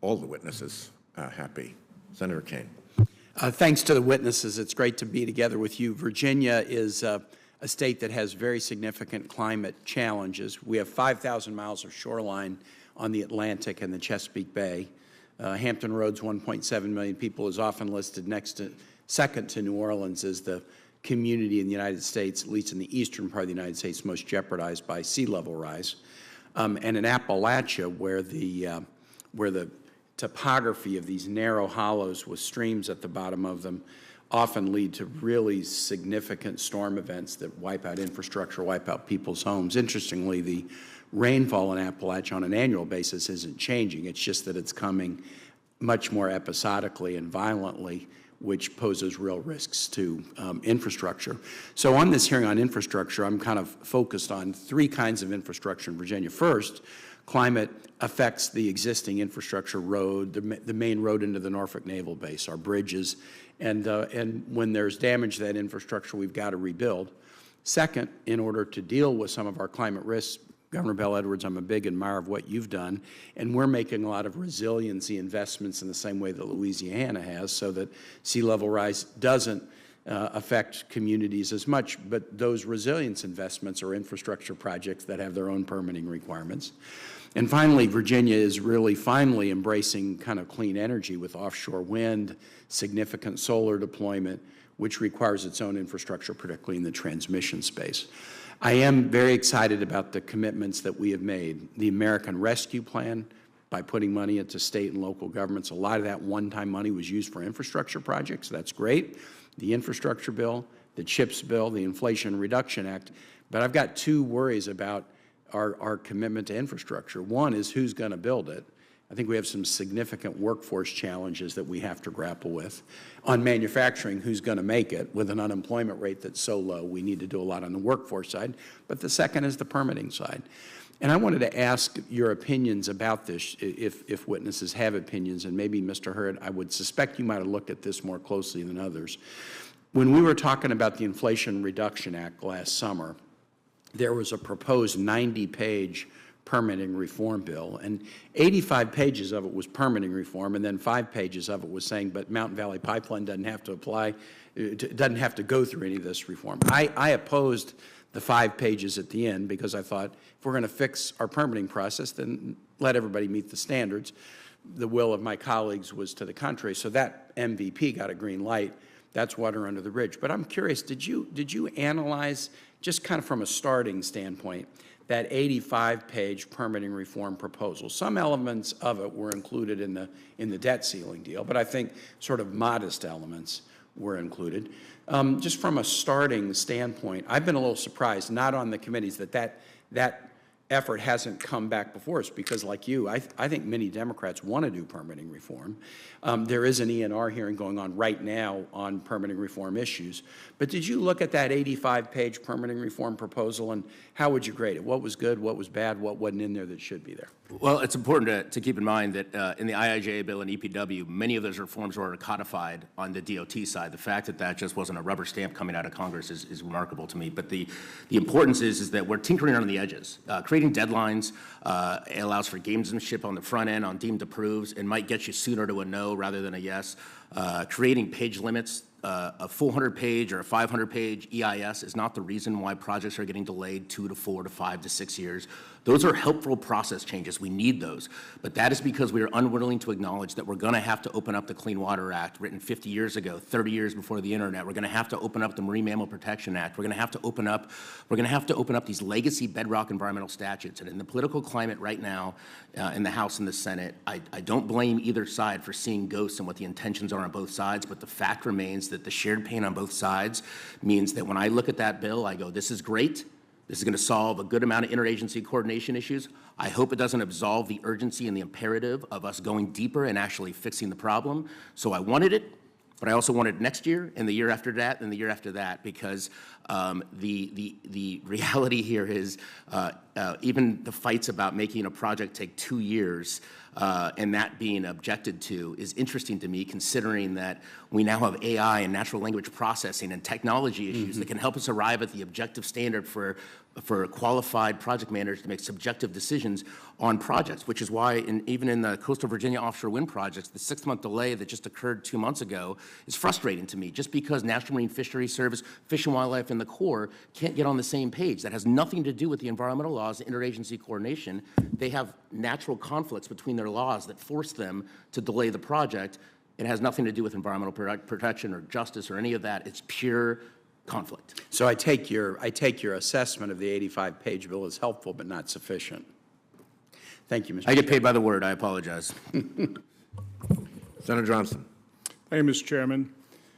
all the witnesses happy. Senator Kaine. Thanks to the witnesses. It's great to be together with you. Virginia is a state that has very significant climate challenges. We have 5,000 miles of shoreline on the Atlantic and the Chesapeake Bay. Hampton Roads, 1.7 million people, is often listed second to New Orleans as the community in the United States, at least in the eastern part of the United States, most jeopardized by sea level rise. And in Appalachia, where the topography of these narrow hollows with streams at the bottom of them often lead to really significant storm events that wipe out infrastructure, wipe out people's homes. Interestingly, the rainfall in Appalachia on an annual basis isn't changing. It's just that it's coming much more episodically and violently, which poses real risks to infrastructure. So on this hearing on infrastructure, I'm kind of focused on three kinds of infrastructure in Virginia. First, climate affects the existing infrastructure road, the main road into the Norfolk Naval Base, our bridges, and when there's damage to that infrastructure, we've got to rebuild. Second, in order to deal with some of our climate risks, Governor Bell Edwards, I'm a big admirer of what you've done, and we're making a lot of resiliency investments in the same way that Louisiana has, so that sea level rise doesn't affect communities as much, but those resilience investments are infrastructure projects that have their own permitting requirements. And finally, Virginia is really finally embracing kind of clean energy with offshore wind, significant solar deployment, which requires its own infrastructure, particularly in the transmission space. I am very excited about the commitments that we have made. The American Rescue Plan, by putting money into state and local governments, a lot of that one-time money was used for infrastructure projects. That's great. The infrastructure bill, the CHIPS bill, the Inflation Reduction Act. But I've got two worries about our commitment to infrastructure. One is who's going to build it. I think we have some significant workforce challenges that we have to grapple with. On manufacturing, who's going to make it? With an unemployment rate that's so low, we need to do a lot on the workforce side. But the second is the permitting side. And I wanted to ask your opinions about this, if witnesses have opinions, and maybe Mr. Hurd, I would suspect you might have looked at this more closely than others. When we were talking about the Inflation Reduction Act last summer, there was a proposed 90-page permitting reform bill, and 85 pages of it was permitting reform, and then 5 pages of it was saying, but Mountain Valley Pipeline doesn't have to apply, doesn't have to go through any of this reform. I opposed the 5 pages at the end because I thought if we're going to fix our permitting process, then let everybody meet the standards. The will of my colleagues was to the contrary, so that MVP got a green light. That's water under the bridge. But I'm curious, did you analyze, just kind of from a starting standpoint, that 85-page permitting reform proposal? Some elements of it were included in the debt ceiling deal, but I think sort of modest elements were included. Just from a starting standpoint, I've been a little surprised, not on the committees, that effort hasn't come back before us, because like you, I think many Democrats want to do permitting reform. There is an ENR hearing going on right now on permitting reform issues. But did you look at that 85-page permitting reform proposal, and how would you grade it? What was good, what was bad, what wasn't in there that should be there? Well, it's important to keep in mind that in the IIJA bill and EPW, many of those reforms were codified on the DOT side. The fact that that just wasn't a rubber stamp coming out of Congress is remarkable to me. But the importance is that we're tinkering on the edges. Creating deadlines allows for gamesmanship on the front end on deemed approves and might get you sooner to a no rather than a yes. Creating page limits, a 400-page or a 500-page EIS is not the reason why projects are getting delayed 2 to 4 to 5 to 6 years. Those are helpful process changes. We need those. But that is because we are unwilling to acknowledge that we're going to have to open up the Clean Water Act, written 50 years ago, 30 years before the internet. We're going to have to open up the Marine Mammal Protection Act. We're going to have to open up these legacy bedrock environmental statutes. And in the political climate right now, in the House and the Senate, I don't blame either side for seeing ghosts and what the intentions are on both sides, but the fact remains that the shared pain on both sides means that when I look at that bill, I go, this is great. This is going to solve a good amount of interagency coordination issues. I hope it doesn't absolve the urgency and the imperative of us going deeper and actually fixing the problem. So I wanted it, but I also wanted it next year and the year after that and the year after that, because The reality here is even the fights about making a project take 2 years and that being objected to is interesting to me, considering that we now have AI and natural language processing and technology issues that can help us arrive at the objective standard for qualified project managers to make subjective decisions on projects, which is why even in the coastal Virginia offshore wind projects, the 6-month delay that just occurred 2 months ago is frustrating to me, just because National Marine Fisheries Service, Fish and Wildlife, and the Corps can't get on the same page. That has nothing to do with the environmental laws, the interagency coordination. They have natural conflicts between their laws that force them to delay the project. It has nothing to do with environmental protection or justice or any of that. It's pure conflict. So I take your assessment of the 85-page bill as helpful but not sufficient. Thank you, Mr. I get paid by the word. I apologize. Senator Johnson. Thank you, Mr. Chairman.